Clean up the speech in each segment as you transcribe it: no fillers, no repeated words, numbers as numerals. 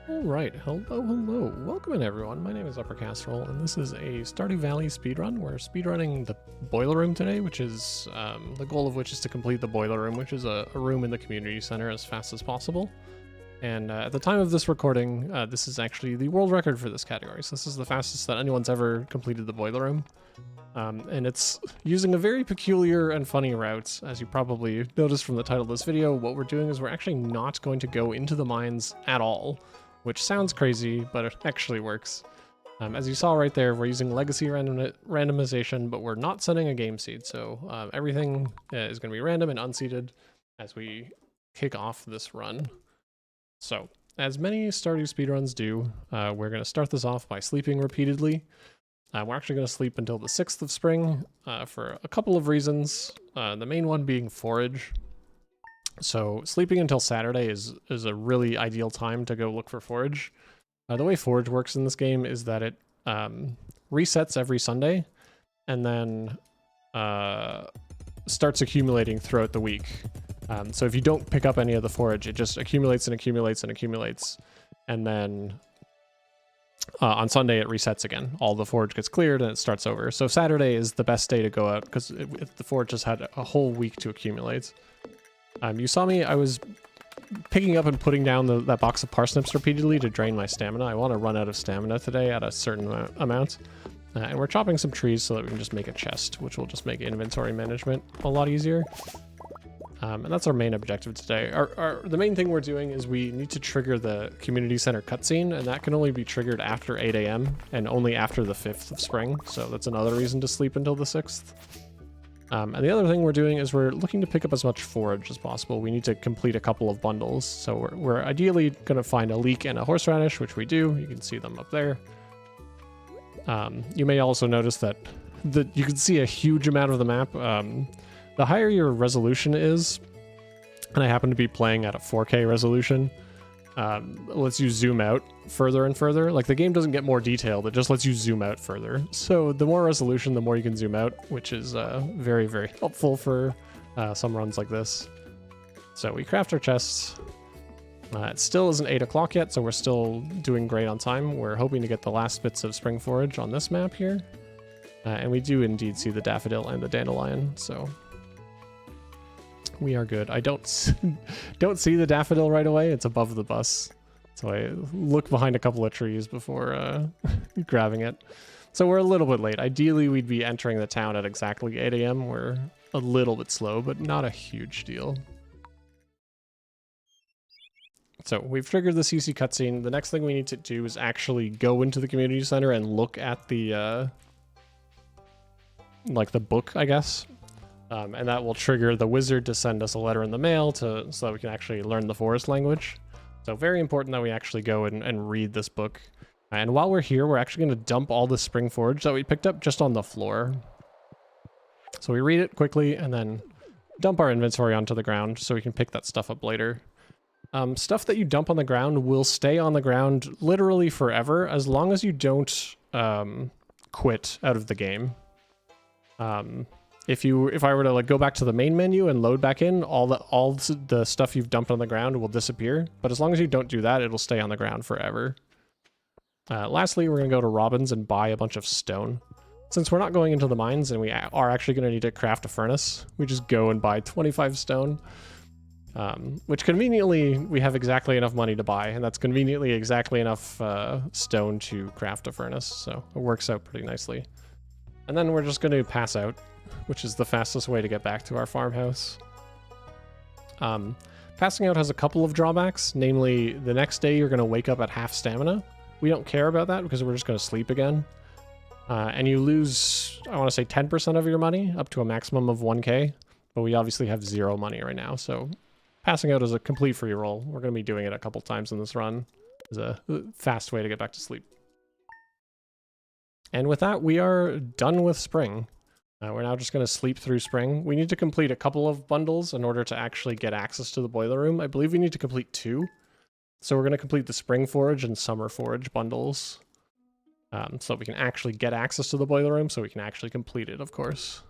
Alright, hello. Welcome in everyone. My name is Upper Casserole, and this is a Stardew Valley speedrun. We're speedrunning the boiler room today, which is, the goal of which is to complete the boiler room, which is a room in the community center as fast as possible. And at the time of this recording, this is actually the world record for this category. So this is the fastest that anyone's ever completed the boiler room. And it's using a very peculiar and funny route. As you probably noticed from the title of this video, what we're doing is we're actually not going to go into the mines at all, which sounds crazy, but it actually works. As you saw right there, we're using legacy randomization, but we're not setting a game seed, so everything is going to be random and unseeded as we kick off this run. So, as many Stardew speedruns do, we're going to start this off by sleeping repeatedly. We're actually going to sleep until the 6th of spring for a couple of reasons, the main one being forage. So sleeping until Saturday is a really ideal time to go look for forage. The way forage works in this game is that it resets every Sunday and then starts accumulating throughout the week. So if you don't pick up any of the forage, it just accumulates and accumulates and accumulates. And then on Sunday, it resets again. All the forage gets cleared and it starts over. So Saturday is the best day to go out because the forage has had a whole week to accumulate. You saw me, I was picking up and putting down that box of parsnips repeatedly to drain my stamina. I want to run out of stamina today at a certain amount. And we're chopping some trees so that we can just make a chest, which will just make inventory management a lot easier. And that's our main objective today. The main thing we're doing is we need to trigger the community center cutscene, and that can only be triggered after 8 a.m. and only after the 5th of spring. So that's another reason to sleep until the 6th. And the other thing we're doing is we're looking to pick up as much forage as possible. We need to complete a couple of bundles. So we're ideally going to find a leek and a horseradish, which we do. You can see them up there. You may also notice that you can see a huge amount of the map. The higher your resolution is, and I happen to be playing at a 4K resolution, lets you zoom out further and further. Like, the game doesn't get more detailed, it just lets you zoom out further. So the more resolution, the more you can zoom out, which is very, very helpful for some runs like this. So we craft our chests. It still isn't 8 o'clock yet, so we're still doing great on time. We're hoping to get the last bits of spring forage on this map here. And we do indeed see the daffodil and the dandelion, so we are good. I don't see the daffodil right away. It's above the bus. So I look behind a couple of trees before grabbing it. So we're a little bit late. Ideally, we'd be entering the town at exactly 8 a.m. We're a little bit slow, but not a huge deal. So we've triggered the CC cutscene. The next thing we need to do is actually go into the community center and look at the like the book, I guess. And that will trigger the wizard to send us a letter in the mail so that we can actually learn the forest language. So very important that we actually go and read this book. And while we're here, we're actually going to dump all the spring forage that we picked up just on the floor. So we read it quickly and then dump our inventory onto the ground so we can pick that stuff up later. Stuff that you dump on the ground will stay on the ground literally forever as long as you don't quit out of the game. If I were to like go back to the main menu and load back in, all the stuff you've dumped on the ground will disappear. But as long as you don't do that, it'll stay on the ground forever. Lastly, we're gonna go to Robin's and buy a bunch of stone. Since we're not going into the mines and we are actually gonna need to craft a furnace, we just go and buy 25 stone. Which conveniently we have exactly enough money to buy, and that's conveniently exactly enough stone to craft a furnace. So it works out pretty nicely. And then we're just gonna pass out, which is the fastest way to get back to our farmhouse. Passing out has a couple of drawbacks, namely the next day you're going to wake up at half stamina. We don't care about that because we're just going to sleep again. And you lose, I want to say 10% of your money, up to a maximum of 1k, but we obviously have 0 money right now, so passing out is a complete free roll. We're going to be doing it a couple times in this run. It's a fast way to get back to sleep. And with that, we are done with spring. We're now just going to sleep through spring. We need to complete a couple of bundles in order to actually get access to the boiler room. I believe we need to complete 2. So we're going to complete the spring forage and summer forage bundles. So we can actually get access to the boiler room, so we can actually complete it, of course.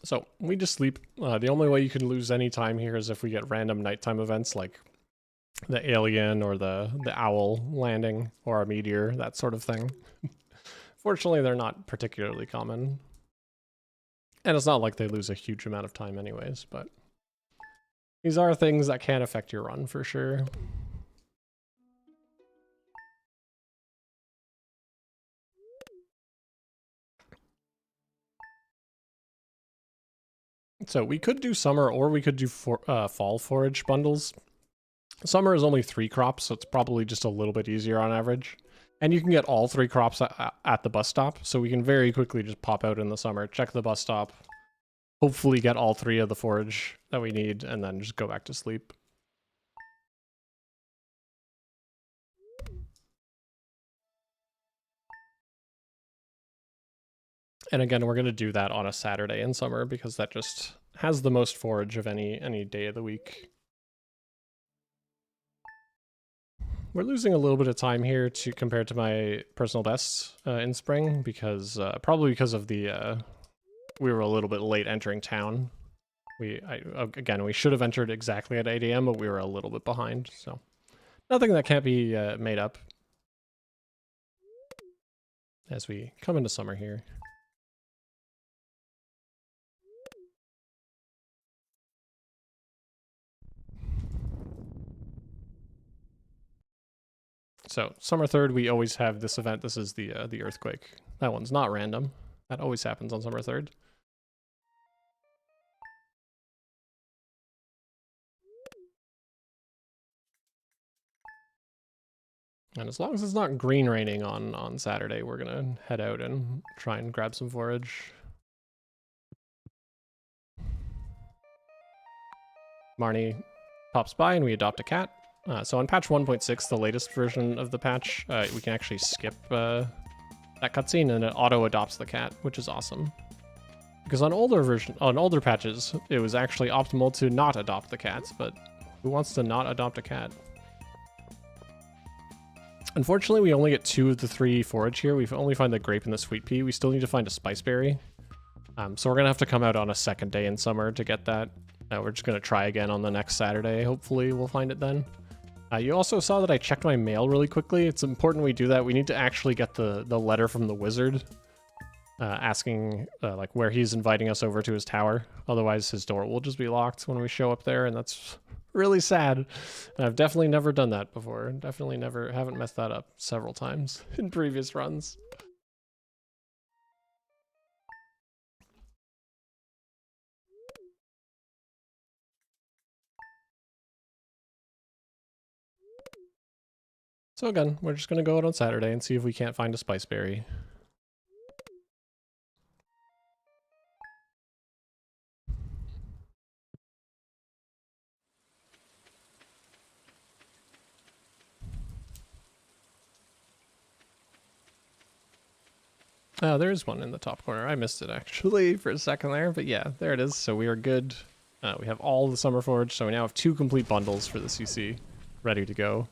So we just sleep. The only way you can lose any time here is if we get random nighttime events like the alien or the owl landing or a meteor, that sort of thing. Fortunately, they're not particularly common. And it's not like they lose a huge amount of time anyways, but these are things that can affect your run for sure. So we could do summer or we could do fall forage bundles. Summer is only 3 crops, so it's probably just a little bit easier on average. And you can get all 3 crops at the bus stop, so we can very quickly just pop out in the summer, check the bus stop, hopefully get all 3 of the forage that we need, and then just go back to sleep. And again, we're going to do that on a Saturday in summer because that just has the most forage of any day of the week. We're losing a little bit of time here compared to my personal bests in spring because probably because of the we were a little bit late entering town. Again, we should have entered exactly at 8 a.m., but we were a little bit behind, so nothing that can't be made up as we come into summer here. So summer 3rd, we always have this event. This is the earthquake. That one's not random. That always happens on summer 3rd. And as long as it's not green raining on Saturday, we're gonna head out and try and grab some forage. Marnie pops by and we adopt a cat. So on patch 1.6, the latest version of the patch, we can actually skip that cutscene and it auto adopts the cat, which is awesome. Because on older patches, it was actually optimal to not adopt the cats, but who wants to not adopt a cat? Unfortunately, we only get 2 of the 3 forage here. We only find the grape and the sweet pea. We still need to find a spiceberry. So we're gonna have to come out on a second day in summer to get that. We're just gonna try again on the next Saturday. Hopefully we'll find it then. You also saw that I checked my mail really quickly. It's important we do that. We need to actually get the letter from the wizard asking like where he's inviting us over to his tower. Otherwise his door will just be locked when we show up there, and that's really sad. And I've definitely never done that before. Definitely haven't messed that up several times in previous runs. So again, we're just going to go out on Saturday and see if we can't find a spiceberry. Oh, there is one in the top corner. I missed it actually for a second there, but yeah, there it is. So we are good. We have all the summer forage, so we now have 2 complete bundles for the CC ready to go.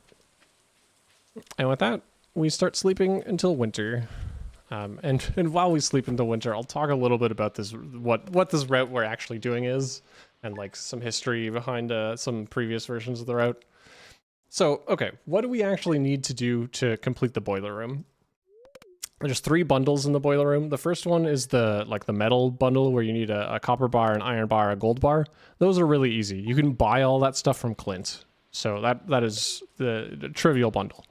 And with that, we start sleeping until winter. And while we sleep until winter, I'll talk a little bit about this, what this route we're actually doing is, and like some history behind some previous versions of the route. So, okay, what do we actually need to do to complete the boiler room? There's 3 bundles in the boiler room. The first one is the metal bundle where you need a copper bar, an iron bar, a gold bar. Those are really easy. You can buy all that stuff from Clint. So that is the trivial bundle.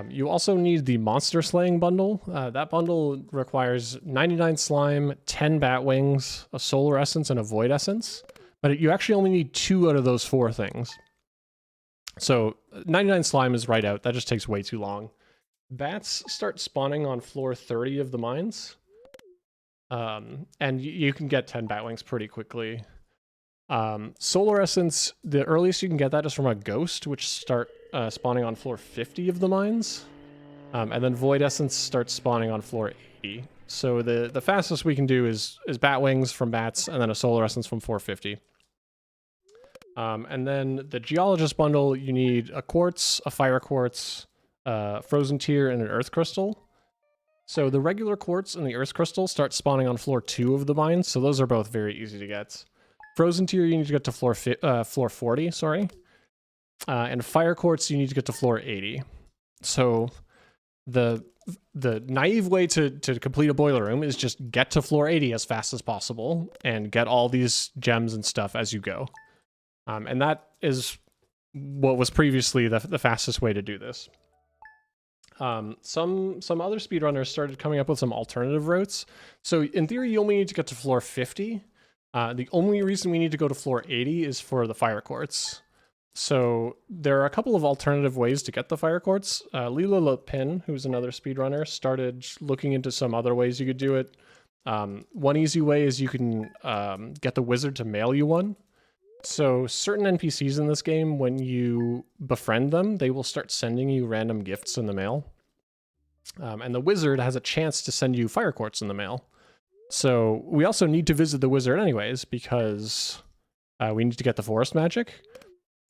You also need the monster slaying bundle. That bundle requires 99 slime, 10 bat wings, a solar essence, and a void essence. But you actually only need 2 out of those 4 things. So 99 slime is right out. That just takes way too long. Bats start spawning on floor 30 of the mines. And you can get 10 bat wings pretty quickly. Solar essence, the earliest you can get that is from a ghost, which start spawning on floor 50 of the mines. And then void essence starts spawning on floor 80. So the fastest we can do is bat wings from bats, and then a solar essence from 450. And then the geologist bundle, you need a quartz, a fire quartz, frozen tear, and an earth crystal. So the regular quartz and the earth crystal start spawning on floor 2 of the mine, so those are both very easy to get. Frozen tier, you need to get to floor 40, sorry. And fire quartz, you need to get to floor 80. So the naive way to complete a boiler room is just get to floor 80 as fast as possible and get all these gems and stuff as you go. And that is what was previously the fastest way to do this. Some other speedrunners started coming up with some alternative routes. So in theory, you only need to get to floor 50. The only reason we need to go to floor 80 is for the fire quartz. So there are a couple of alternative ways to get the fire quartz. Lila Lopin, who's another speedrunner, started looking into some other ways you could do it. One easy way is you can get the wizard to mail you one. So certain NPCs in this game, when you befriend them, they will start sending you random gifts in the mail. And the wizard has a chance to send you fire quartz in the mail. So we also need to visit the wizard anyways, because we need to get the forest magic.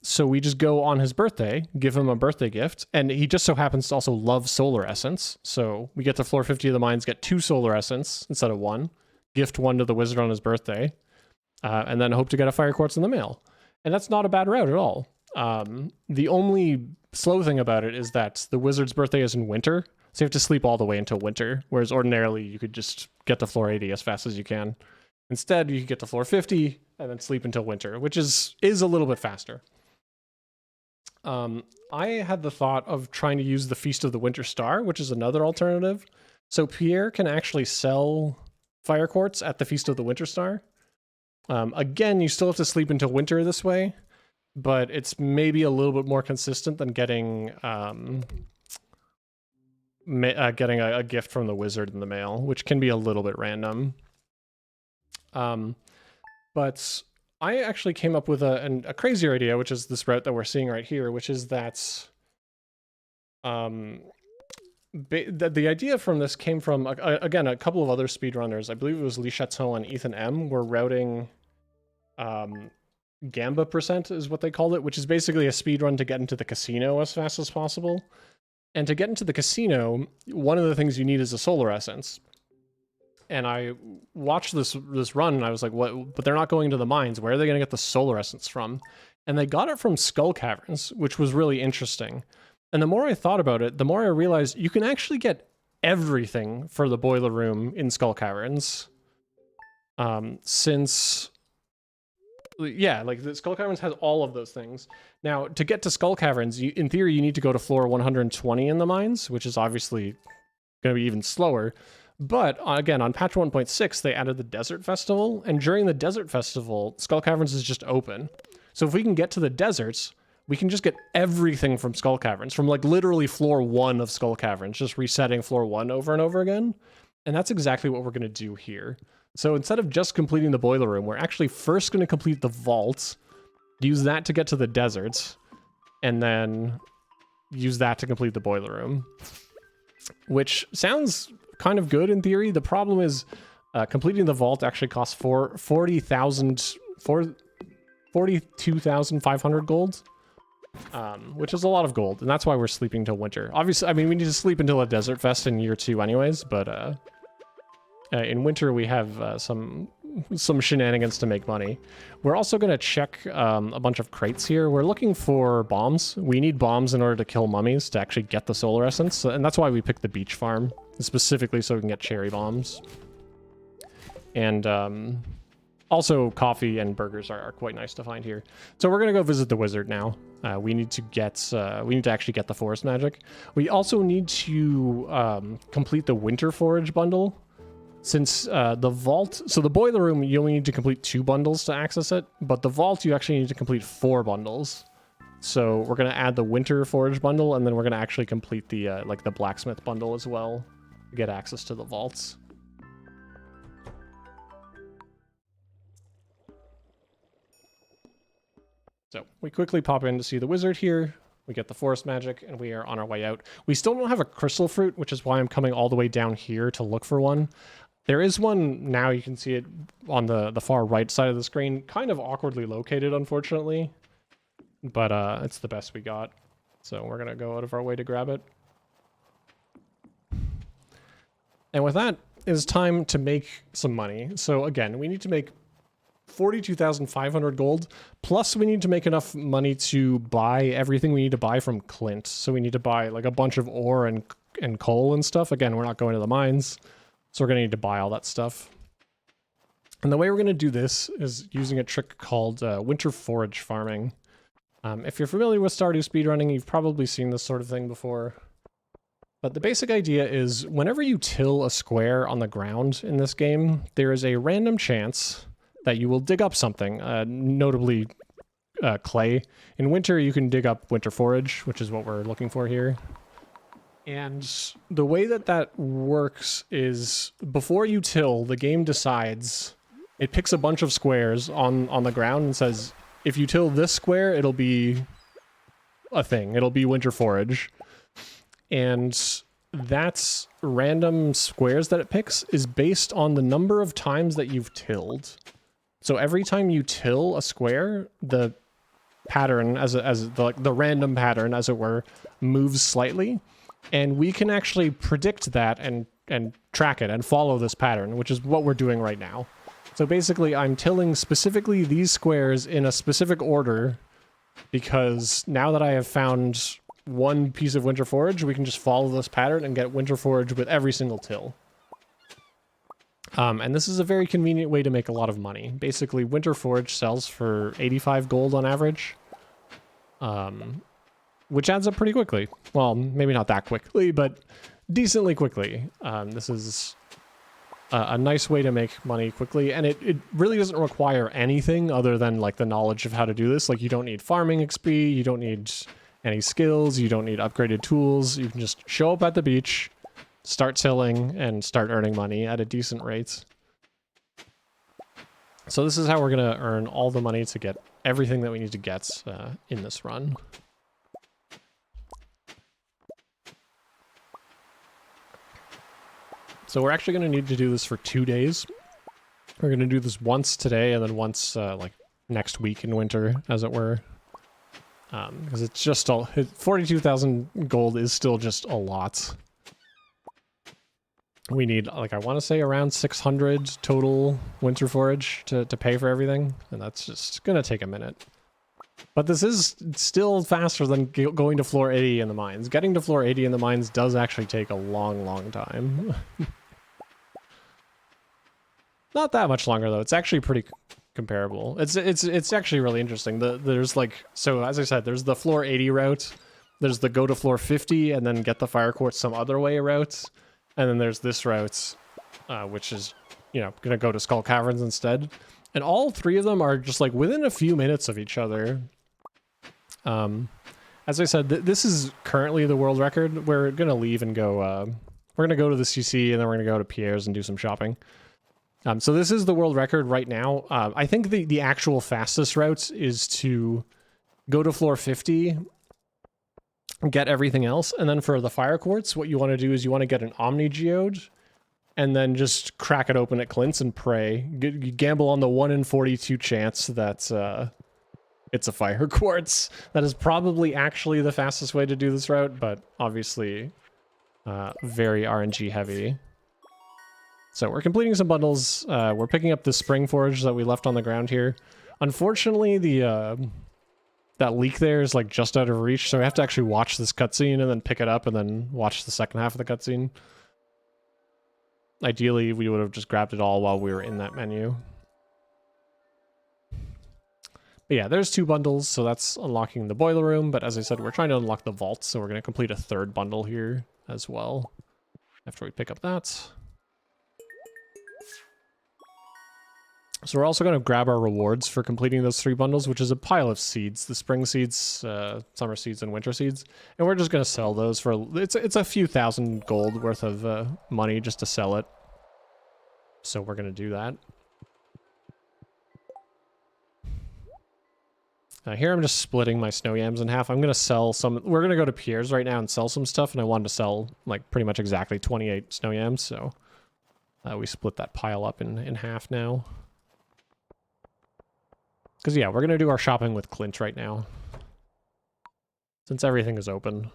So we just go on his birthday, give him a birthday gift, and he just so happens to also love solar essence. So we get to floor 50 of the mines, get 2 solar essence instead of 1, gift 1 to the wizard on his birthday, and then hope to get a fire quartz in the mail. And that's not a bad route at all. The only slow thing about it is that the wizard's birthday is in winter, so you have to sleep all the way until winter, whereas ordinarily you could just get to floor 80 as fast as you can. Instead, you can get to floor 50 and then sleep until winter, which is a little bit faster. I had the thought of trying to use the Feast of the Winter Star, which is another alternative. So Pierre can actually sell fire quartz at the Feast of the Winter Star. Again, you still have to sleep until winter this way, but it's maybe a little bit more consistent than getting a gift from the wizard in the mail, which can be a little bit random. But I actually came up with a crazier idea, which is this route that we're seeing right here, which is that the idea from this came from, again, a couple of other speedrunners. I believe it was Lee Chateau and Ethan M. were routing Gamba percent is what they called it, which is basically a speedrun to get into the casino as fast as possible. And to get into the casino, one of the things you need is a solar essence. And I watched this run, and I was like, "What? But they're not going to the mines. Where are they going to get the solar essence from?" And they got it from Skull Caverns, which was really interesting. And the more I thought about it, the more I realized you can actually get everything for the boiler room in Skull Caverns. Since, yeah, like the Skull Caverns has all of those things. Now, to get to Skull Caverns, in theory, you need to go to floor 120 in the mines, which is obviously going to be even slower. But again, on patch 1.6, they added the Desert Festival, and during the Desert Festival, Skull Caverns is just open. So if we can get to the deserts, we can just get everything from Skull Caverns, from like literally floor 1 of Skull Caverns, just resetting floor 1 over and over again. And that's exactly what we're going to do here. So instead of just completing the boiler room, we're actually first going to complete the vault, use that to get to the deserts, and then use that to complete the boiler room. Which sounds kind of good in theory. The problem is completing the vault actually costs 42,500 gold, which is a lot of gold, and that's why we're sleeping till winter. Obviously, I mean, we need to sleep until a Desert Fest in year 2 anyways, but in winter we have some shenanigans to make money. We're also going to check a bunch of crates here. We're looking for bombs. We need bombs in order to kill mummies to actually get the solar essence, and that's why we picked the beach farm, specifically so we can get cherry bombs. And also coffee and burgers are quite nice to find here. So we're going to go visit the wizard now. We need to actually get the forest magic. We also need to complete the winter forage bundle. Since the vault, so the boiler room, you only need to complete 2 bundles to access it, but the vault, you actually need to complete 4 bundles. So we're going to add the winter forage bundle, and then we're going to actually complete the like the blacksmith bundle as well to get access to the vaults. So we quickly pop in to see the wizard here. We get the forest magic, and we are on our way out. We still don't have a crystal fruit, which is why I'm coming all the way down here to look for one. There is one now, you can see it on the far right side of the screen, kind of awkwardly located, unfortunately. But it's the best we got. So we're going to go out of our way to grab it. And with that, it is time to make some money. So again, we need to make 42,500 gold, plus we need to make enough money to buy everything we need to buy from Clint. So we need to buy like a bunch of ore and coal and stuff. Again, we're not going to the mines, so we're going to need to buy all that stuff. And the way we're going to do this is using a trick called winter forage farming. If you're familiar with Stardew speedrunning, you've probably seen this sort of thing before. But the basic idea is whenever you till a square on the ground in this game, there is a random chance that you will dig up something, notably clay. In winter, you can dig up winter forage, which is what we're looking for here. And the way that that works is before you till, the game decides, it picks a bunch of squares on the ground and says, if you till this square, it'll be a thing. It'll be winter forage. And that's random squares that it picks is based on the number of times that you've tilled. So every time you till a square, the pattern, the random pattern, as it were, moves slightly. And we can actually predict that and track it and follow this pattern, which is what we're doing right now. So basically, I'm tilling specifically these squares in a specific order because now that I have found one piece of winter forage, we can just follow this pattern and get winter forage with every single till. And this is a very convenient way to make a lot of money. Basically, winter forage sells for 85 gold on average, which adds up pretty quickly. Well, maybe not that quickly, but decently quickly. This is a nice way to make money quickly, and it really doesn't require anything other than like the knowledge of how to do this. Like you don't need farming XP, you don't need any skills, you don't need upgraded tools. You can just show up at the beach, start tilling, and start earning money at a decent rate. So this is how we're going to earn all the money to get everything that we need to get in this run. So we're actually going to need to do this for 2 days. We're going to do this once today and then once like next week in winter, as it were. Because it's just 42,000 gold is still just a lot. We need, like, I want to say around 600 total winter forage to pay for everything, and that's just gonna take a minute. But this is still faster than going to floor 80 in the mines. Getting to floor 80 in the mines does actually take a long, long time. Not that much longer, though. It's actually pretty comparable. It's actually really interesting. There's like, so as I said, there's the floor 80 route, there's the go to floor 50 and then get the fire quartz some other way route, and then there's this route, which is, you know, gonna go to Skull Caverns instead. And all three of them are just like within a few minutes of each other. As I said, this is currently the world record. We're gonna leave and go, we're gonna go to the CC and then we're gonna go to Pierre's and do some shopping. So this is the world record right now. I think the actual fastest route is to go to floor 50, get everything else, and then for the fire quartz, what you want to do is you want to get an Omni Geode, and then just crack it open at Clint's and pray. You gamble on the 1 in 42 chance that it's a fire quartz. That is probably actually the fastest way to do this route, but obviously very RNG heavy. So we're completing some bundles. We're picking up the spring forage that we left on the ground here. Unfortunately, that leak there is like just out of reach, so we have to actually watch this cutscene and then pick it up and then watch the second half of the cutscene. Ideally, we would have just grabbed it all while we were in that menu. But yeah, there's 2 bundles, so that's unlocking the boiler room, but as I said, we're trying to unlock the vault, so we're going to complete a 3rd bundle here as well after we pick up that. So we're also going to grab our rewards for completing those 3 bundles, which is a pile of seeds, the spring seeds, summer seeds, and winter seeds. And we're just going to sell those for, it's a few thousand gold worth of money just to sell it. So we're going to do that. Here I'm just splitting my snow yams in half. I'm going to sell some, we're going to go to Pierre's right now and sell some stuff, and I wanted to sell like pretty much exactly 28 snow yams, so we split that pile up in half now. Because, yeah, we're going to do our shopping with Clint right now, since everything is open.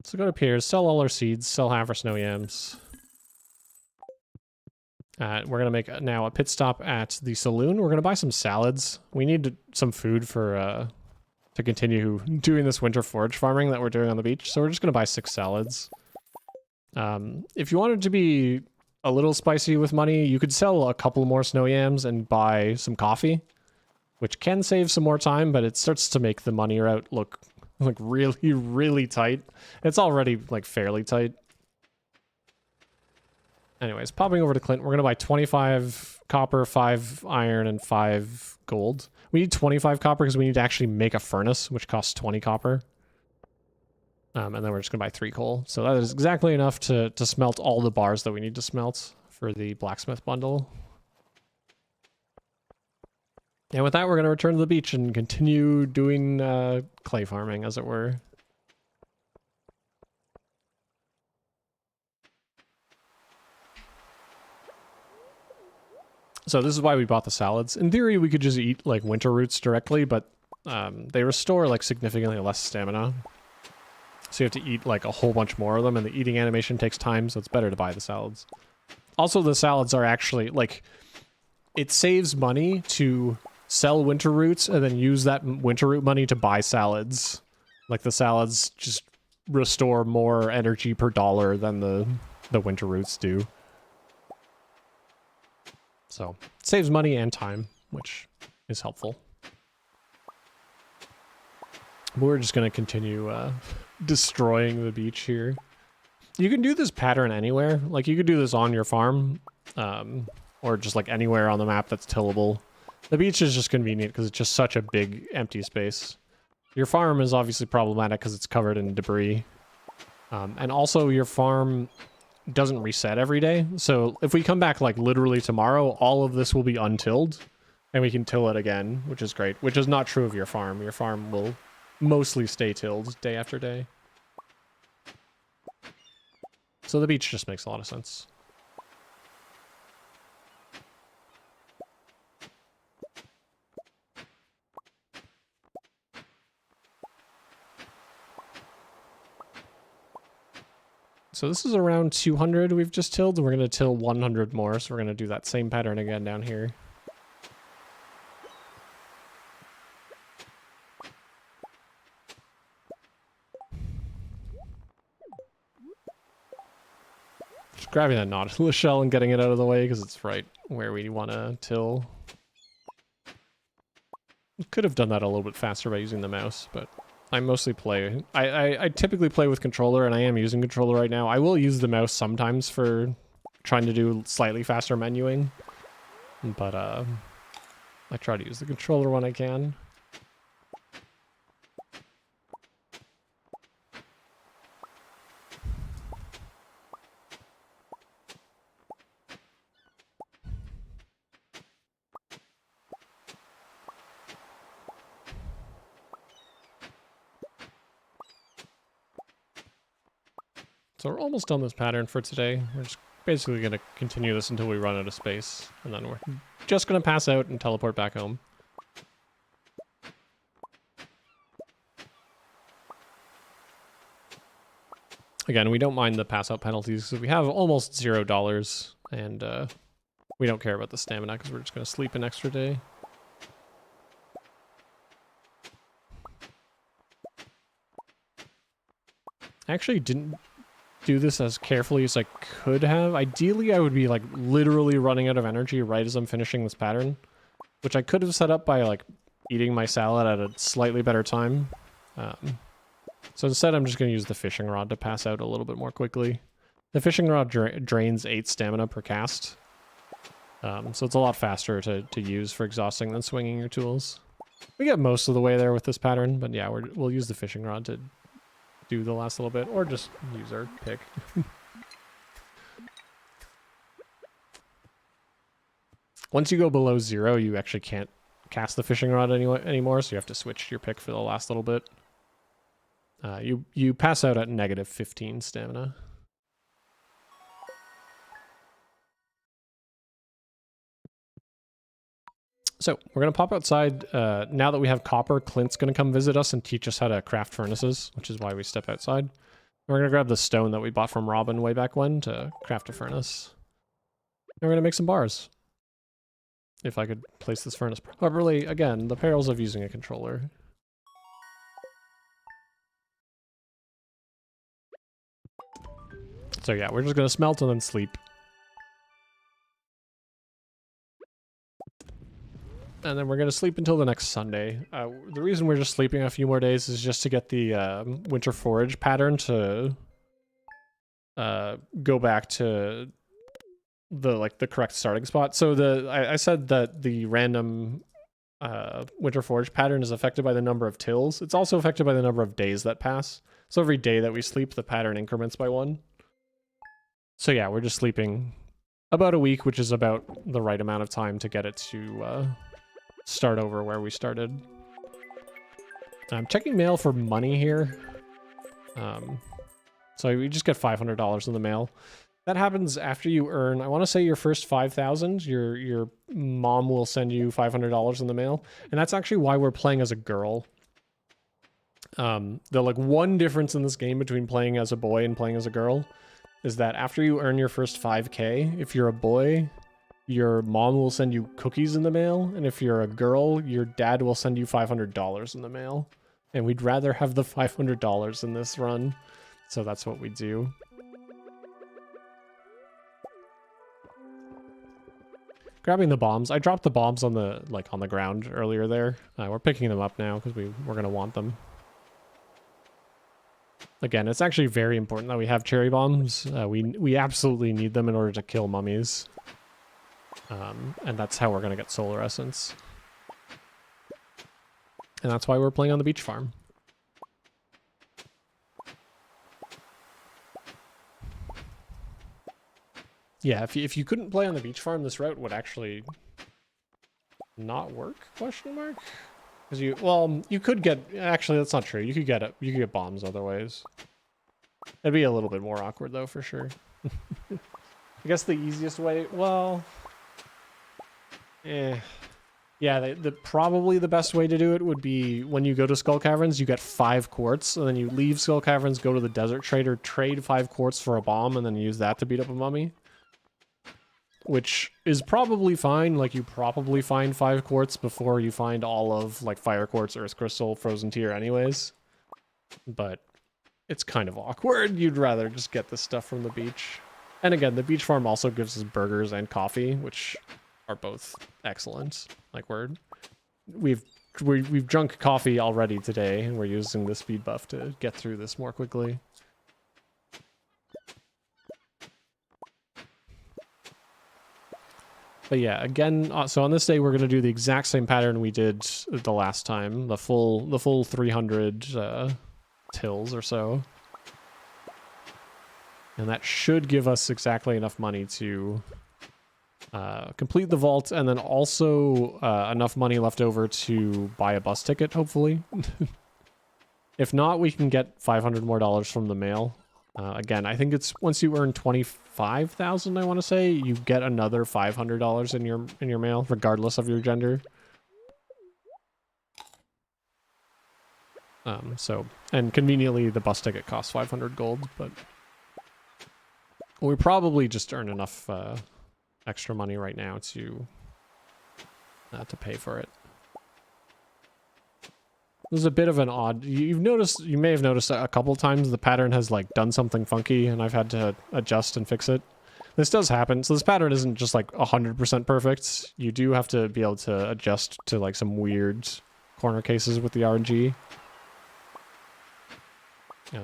So go to Piers, sell all our seeds, sell half our snow yams. We're going to make now a pit stop at the saloon. We're going to buy some salads. We need some food for to continue doing this winter forage farming that we're doing on the beach. So we're just going to buy 6 salads. If you wanted to be a little spicy with money, you could sell a couple more snow yams and buy some coffee, which can save some more time, but it starts to make the money route look like really, really tight. It's already like fairly tight. Anyways, popping over to Clint, we're going to buy 25 copper, 5 iron, and 5 gold. We need 25 copper because we need to actually make a furnace, which costs 20 copper. And then we're just going to buy 3 coal. So that is exactly enough to smelt all the bars that we need to smelt for the blacksmith bundle. And with that, we're going to return to the beach and continue doing clay farming, as it were. So this is why we bought the salads. In theory, we could just eat like winter roots directly, but they restore like significantly less stamina. So you have to eat like a whole bunch more of them, and the eating animation takes time, so it's better to buy the salads. Also, the salads are actually like, it saves money to sell winter roots and then use that winter root money to buy salads. Like the salads just restore more energy per dollar than the winter roots do. So it saves money and time, which is helpful. We're just going to continue destroying the beach here. You can do this pattern anywhere. Like you could do this on your farm, or just like anywhere on the map that's tillable. The beach is just convenient because it's just such a big empty space. Your farm is obviously problematic because it's covered in debris. And also your farm doesn't reset every day. So if we come back like literally tomorrow, all of this will be untilled and we can till it again, which is great, which is not true of your farm. Your farm will mostly stay tilled day after day. So the beach just makes a lot of sense. So this is around 200 we've just tilled. We're going to till 100 more, so we're going to do that same pattern again down here. Just grabbing that nautilus shell and getting it out of the way because it's right where we want to till. Could have done that a little bit faster by using the mouse, but I mostly play. I typically play with controller, and I am using controller right now. I will use the mouse sometimes for trying to do slightly faster menuing, but I try to use the controller when I can. So we're almost done this pattern for today. We're just basically going to continue this until we run out of space, and then we're just going to pass out and teleport back home. Again, we don't mind the pass out penalties because we have almost $0, and we don't care about the stamina because we're just going to sleep an extra day. I actually didn't do this as carefully as I could have. Ideally, I would be like literally running out of energy right as I'm finishing this pattern, which I could have set up by like eating my salad at a slightly better time. So instead, I'm just going to use the fishing rod to pass out a little bit more quickly. The fishing rod drains 8 stamina per cast, so it's a lot faster to use for exhausting than swinging your tools. We get most of the way there with this pattern, but yeah, we'll use the fishing rod to do the last little bit, or just use our pick. Once you go below 0, you actually can't cast the fishing rod anymore, so you have to switch your pick for the last little bit. You pass out at negative 15 stamina. So we're going to pop outside. Now that we have copper, Clint's going to come visit us and teach us how to craft furnaces, which is why we step outside. We're gonna grab the stone that we bought from Robin way back when to craft a furnace. And we're gonna make some bars. If I could place this furnace properly. Again, the perils of using a controller. So yeah, we're just gonna smelt and then sleep. And then we're gonna sleep until the next Sunday. The reason we're just sleeping a few more days is just to get the winter forage pattern to go back to the correct starting spot. So I said that the random winter forage pattern is affected by the number of tills. It's also affected by the number of days that pass. So every day that we sleep, the pattern increments by 1. So yeah, we're just sleeping about a week, which is about the right amount of time to get it to start over where we started. I'm checking mail for money here. So we just get $500 in the mail. That happens after you earn, I want to say your first 5,000, your mom will send you $500 in the mail. And that's actually why we're playing as a girl. The like one difference in this game between playing as a boy and playing as a girl is that after you earn your first 5K, if you're a boy, your mom will send you cookies in the mail. And if you're a girl, your dad will send you $500 in the mail. And we'd rather have the $500 in this run. So that's what we do. Grabbing the bombs. I dropped the bombs on the ground earlier there. We're picking them up now because we're gonna want them. Again, it's actually very important that we have cherry bombs. We absolutely need them in order to kill mummies. And that's how we're gonna get solar essence. And that's why we're playing on the beach farm. Yeah, if you couldn't play on the beach farm, this route would actually not work, question mark? Because you could get, actually that's not true. You could get bombs other ways. It'd be a little bit more awkward though, for sure. I guess the easiest way, yeah, probably the best way to do it would be when you go to Skull Caverns, you get 5 quartz, and then you leave Skull Caverns, go to the desert trader, trade 5 quartz for a bomb, and then use that to beat up a mummy. Which is probably fine, like you probably find 5 quartz before you find all of like fire quartz, earth crystal, frozen tear anyways. But it's kind of awkward. You'd rather just get this stuff from the beach. And again, the beach farm also gives us burgers and coffee, which are both excellent. Like we've drunk coffee already today, and we're using the speed buff to get through this more quickly. But yeah, again, so on this day we're gonna do the exact same pattern we did the last time, the full 300 tills or so, and that should give us exactly enough money to complete the vault, and then also enough money left over to buy a bus ticket, hopefully. If not, we can get $500 more from the mail. Again, I think it's once you earn 25,000, I want to say, you get another $500 in your mail, regardless of your gender. And conveniently, the bus ticket costs 500 gold, but we probably just earn enough extra money right now to pay for it. This is a bit of an odd. You may have noticed a couple times the pattern has like done something funky, and I've had to adjust and fix it. This does happen, so this pattern isn't just like 100% perfect. You do have to be able to adjust to like some weird corner cases with the RNG,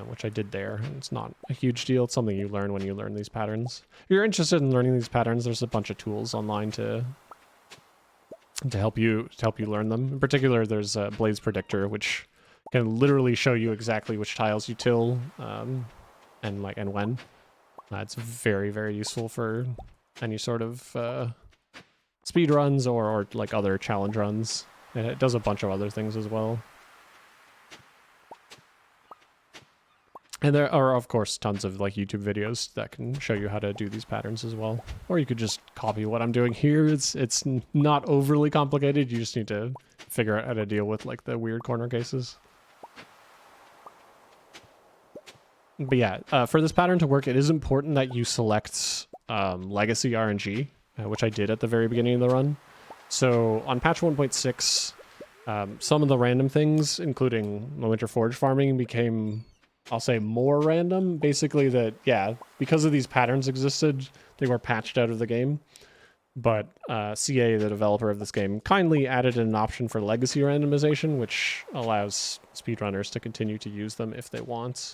which I did there. It's not a huge deal. It's something you learn when you learn these patterns. If you're interested in learning these patterns, there's a bunch of tools online to help you learn them. In particular, there's a Blaze Predictor, which can literally show you exactly which tiles you till and when. It's very, very useful for any sort of speed runs or like other challenge runs. And it does a bunch of other things as well. And there are, of course, tons of like YouTube videos that can show you how to do these patterns as well. Or you could just copy what I'm doing here. It's not overly complicated. You just need to figure out how to deal with like the weird corner cases. But yeah, for this pattern to work, it is important that you select legacy RNG, which I did at the very beginning of the run. So on patch 1.6, some of the random things, including the winter forage farming, became, I'll say, more random. Basically that, yeah, because of these patterns existed, they were patched out of the game. But CA, the developer of this game, kindly added an option for legacy randomization, which allows speedrunners to continue to use them if they want.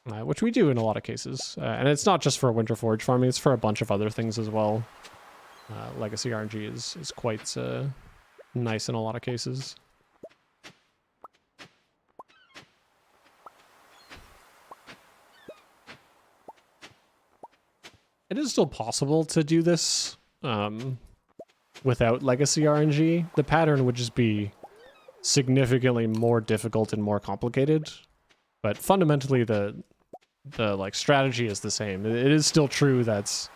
Which we do in a lot of cases. And it's not just for winter forage farming, it's for a bunch of other things as well. Legacy RNG is quite nice in a lot of cases. It is still possible to do this without legacy RNG. The pattern would just be significantly more difficult and more complicated. But fundamentally, the like strategy is the same. It is still true that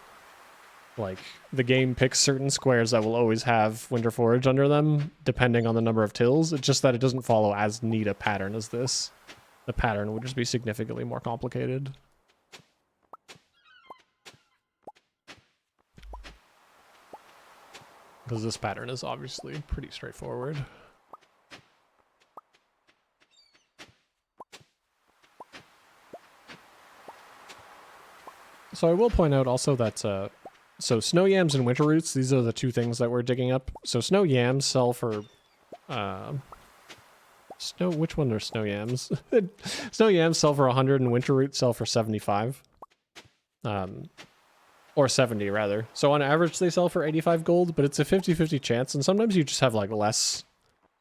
like the game picks certain squares that will always have winter forage under them, depending on the number of tills. It's just that it doesn't follow as neat a pattern as this. The pattern would just be significantly more complicated. Because this pattern is obviously pretty straightforward. So I will point out also that so snow yams and winter roots, these are the two things that we're digging up. So snow yams sell for which one are snow yams? Snow yams sell for 100 and winter roots sell for 75. Or 70 rather. So on average they sell for 85 gold, but it's a 50-50 chance, and sometimes you just have like less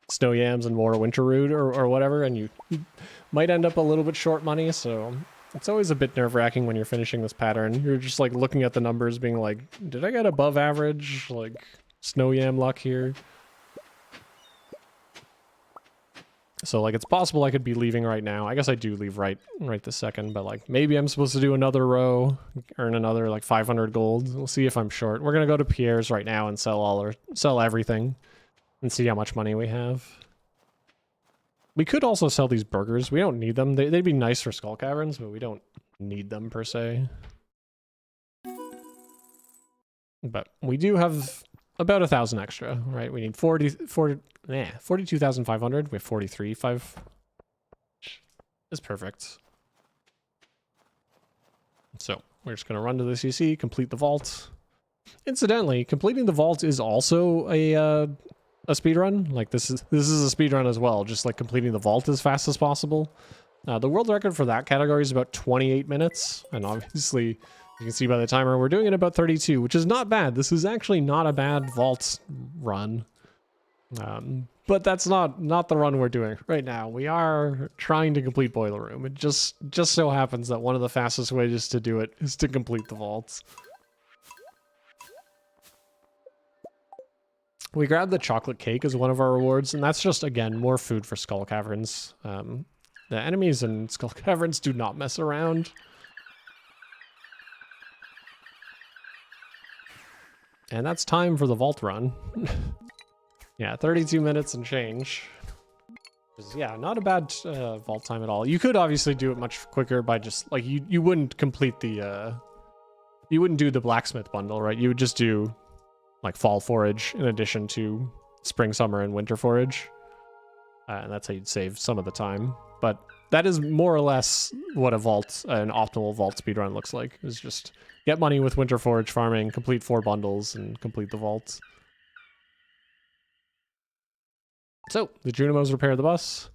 snow yams and more winter root or whatever, and you might end up a little bit short money, so it's always a bit nerve-wracking when you're finishing this pattern. You're just like looking at the numbers being like, did I get above average like snow yam luck here? So like it's possible I could be leaving right now. I guess I do leave right this second, but like maybe I'm supposed to do another row, earn another like 500 gold. We'll see if I'm short. We're gonna go to Pierre's right now and sell everything and see how much money we have. We could also sell these burgers. We don't need them. They'd be nice for Skull Caverns, but we don't need them per se. But we do have about 1,000 extra, right? We need 42,500. We have 43,500. Is perfect. So we're just going to run to the CC, complete the vault. Incidentally, completing the vault is also a speedrun. Like this is a speedrun as well, just like completing the vault as fast as possible. The world record for that category is about 28 minutes, and obviously you can see by the timer we're doing it about 32, which is not bad. This is actually not a bad vault run. But that's not the run we're doing right now. We are trying to complete Boiler Room. It just so happens that one of the fastest ways to do it is to complete the vaults. We grabbed the chocolate cake as one of our rewards, and that's just, again, more food for Skull Caverns. The enemies in Skull Caverns do not mess around. And that's time for the vault run. Yeah, 32 minutes and change. Yeah, not a bad vault time at all. You could obviously do it much quicker by just, like, you wouldn't complete the, you wouldn't do the blacksmith bundle, right? You would just do, like, fall forage in addition to spring, summer, and winter forage. And that's how you'd save some of the time. But that is more or less what an optimal vault speedrun looks like. Is just get money with winter forage farming, complete 4 bundles, and complete the vault. So, the Junimos repair the bus.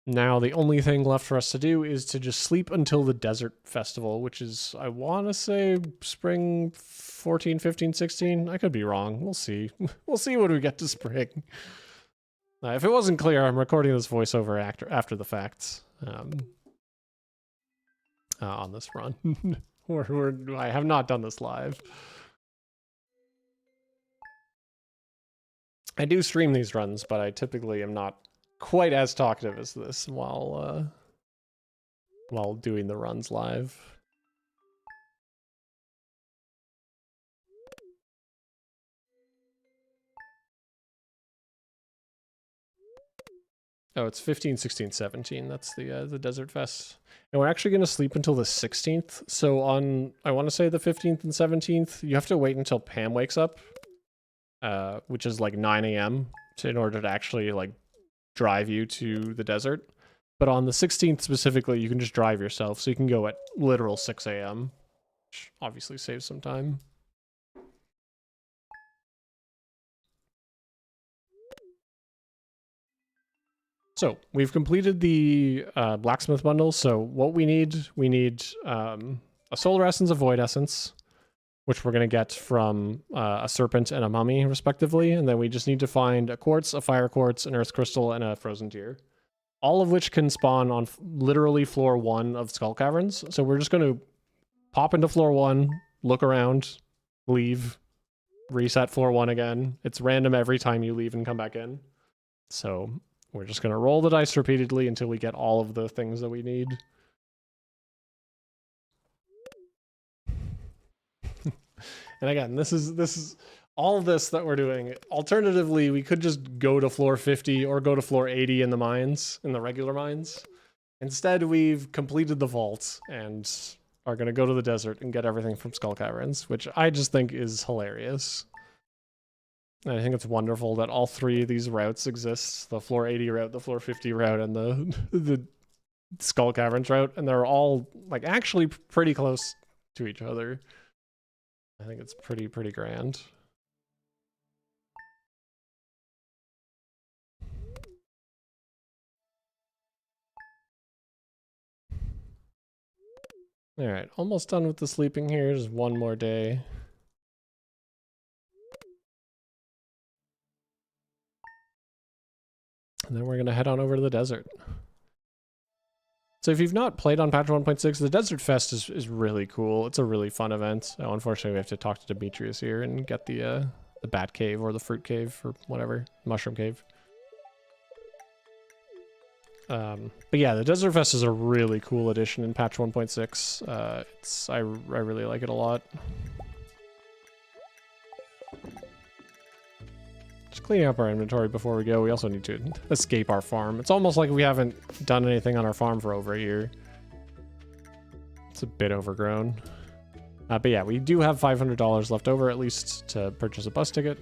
Now the only thing left for us to do is to just sleep until the Desert Festival, which is, I want to say, spring 14, 15, 16. I could be wrong. We'll see. We'll see when we get to spring. If it wasn't clear, I'm recording this voiceover after the fact on this run. I have not done this live. I do stream these runs, but I typically am not quite as talkative as this while doing the runs live. Oh, it's 15, 16, 17. That's the Desert Fest. And we're actually going to sleep until the 16th. So on, I want to say the 15th and 17th, you have to wait until Pam wakes up, which is like 9 a.m. in order to actually like drive you to the desert. But on the 16th specifically, you can just drive yourself. So you can go at literal 6 a.m., which obviously saves some time. So we've completed the blacksmith bundle. So what we need a solar essence, a void essence, which we're going to get from a serpent and a mummy, respectively. And then we just need to find a quartz, a fire quartz, an earth crystal, and a frozen tear. All of which can spawn on literally floor 1 of Skull Caverns. So we're just going to pop into floor 1, look around, leave, reset floor 1 again. It's random every time you leave and come back in. So we're just going to roll the dice repeatedly until we get all of the things that we need. And again, this is all of this that we're doing. Alternatively, we could just go to floor 50 or go to floor 80 in the mines, in the regular mines. Instead, we've completed the vault and are going to go to the desert and get everything from Skull Caverns, which I just think is hilarious. And I think it's wonderful that all 3 of these routes exist. The floor 80 route, the floor 50 route, and the Skull Caverns route. And they're all like actually pretty close to each other. I think it's pretty grand. All right, almost done with the sleeping here. Just one more day. And then we're going to head on over to the desert. So if you've not played on patch 1.6, the Desert Fest is really cool. It's a really fun event. Oh, unfortunately, we have to talk to Demetrius here and get the Bat Cave or the Fruit Cave or whatever. Mushroom Cave. But yeah, the Desert Fest is a really cool addition in patch 1.6. I really like it a lot. Just cleaning up our inventory before we go. We also need to escape our farm. It's almost like we haven't done anything on our farm for over a year. It's a bit overgrown. But yeah, we do have $500 left over at least to purchase a bus ticket.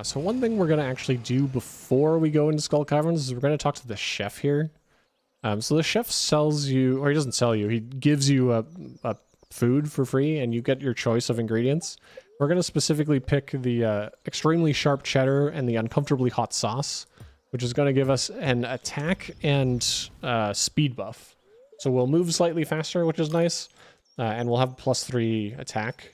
So one thing we're going to actually do before we go into Skull Caverns is we're going to talk to the chef here. So the chef sells you, or he doesn't sell you, he gives you a food for free and you get your choice of ingredients. We're going to specifically pick the extremely sharp cheddar and the uncomfortably hot sauce, which is going to give us an attack and speed buff. So we'll move slightly faster, which is nice, and we'll have +3 attack,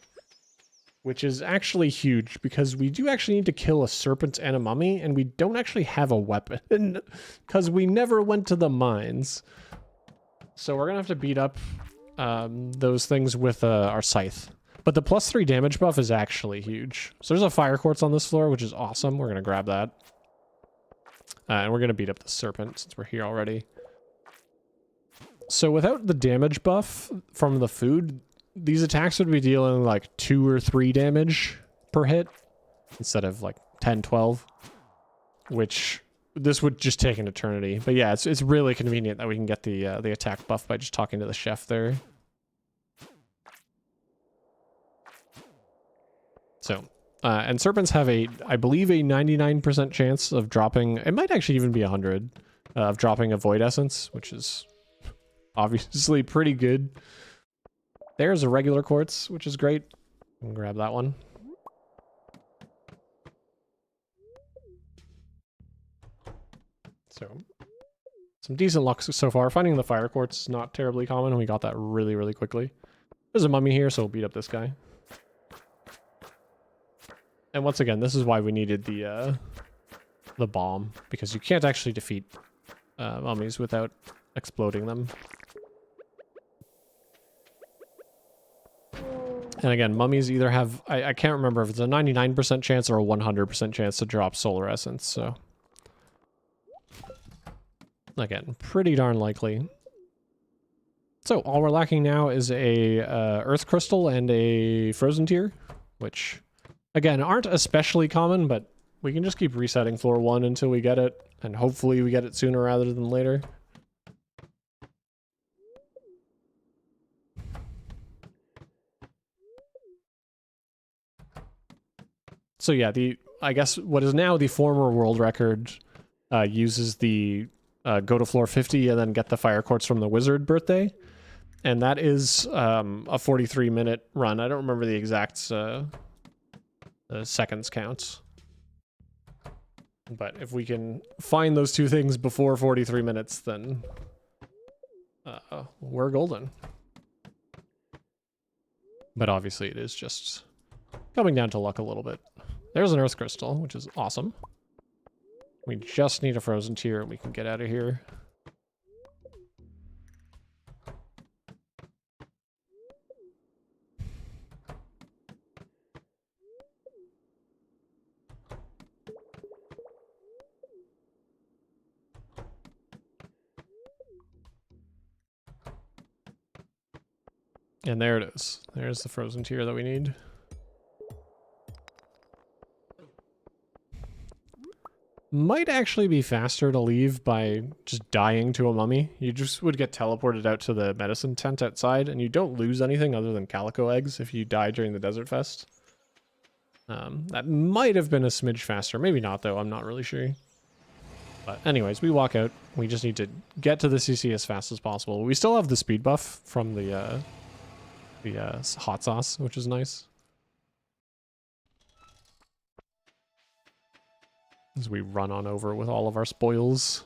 which is actually huge because we do actually need to kill a serpent and a mummy, and we don't actually have a weapon because we never went to the mines. So we're gonna have to beat up those things with our scythe. But the +3 damage buff is actually huge. So there's a fire quartz on this floor, which is awesome. We're gonna grab that. And we're gonna beat up the serpent since we're here already. So without the damage buff from the food, these attacks would be dealing like 2 or 3 damage per hit instead of like 10, 12, which this would just take an eternity. But yeah, it's really convenient that we can get the attack buff by just talking to the chef there. So, and serpents have I believe a 99% chance of dropping, it might actually even be 100, of dropping a void essence, which is obviously pretty good. There's a regular quartz, which is great. I'll grab that one. So, some decent luck so far. Finding the fire quartz is not terribly common, and we got that really, really quickly. There's a mummy here, so we'll beat up this guy. And once again, this is why we needed the bomb, because you can't actually defeat mummies without exploding them. And again, mummies either have, I can't remember if it's a 99% chance or a 100% chance to drop solar essence, so. Again, pretty darn likely. So all we're lacking now is a earth crystal and a frozen tear, which again aren't especially common, but we can just keep resetting floor 1 until we get it, and hopefully we get it sooner rather than later. So yeah, I guess what is now the former world record uses the go to floor 50 and then get the fire quartz from the wizard birthday. And that is a 43-minute run. I don't remember the exact seconds counts. But if we can find those two things before 43 minutes, then we're golden. But obviously it is just coming down to luck a little bit. There's an earth crystal, which is awesome. We just need a frozen tear and we can get out of here. And there it is. There's the frozen tear that we need. Might actually be faster to leave by just dying to a mummy. You just would get teleported out to the medicine tent outside, and you don't lose anything other than calico eggs if you die during the desert fest. That might have been a smidge faster. Maybe not, though. I'm not really sure. But anyways, we walk out. We just need to get to the CC as fast as possible. We still have the speed buff from the hot sauce, which is nice. As we run on over with all of our spoils.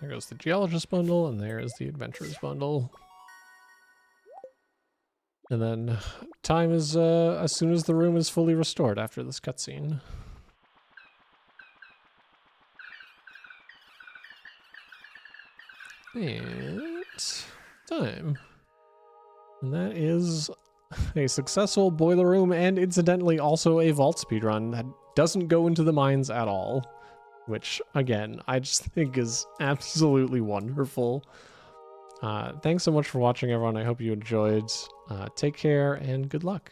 There goes the geologist bundle, and there is the adventurers bundle. And then time is as soon as the room is fully restored after this cutscene. And time. And that is a successful boiler room and incidentally also a vault speedrun that doesn't go into the mines at all. Which, again, I just think is absolutely wonderful. Thanks so much for watching, everyone. I hope you enjoyed. Take care and good luck.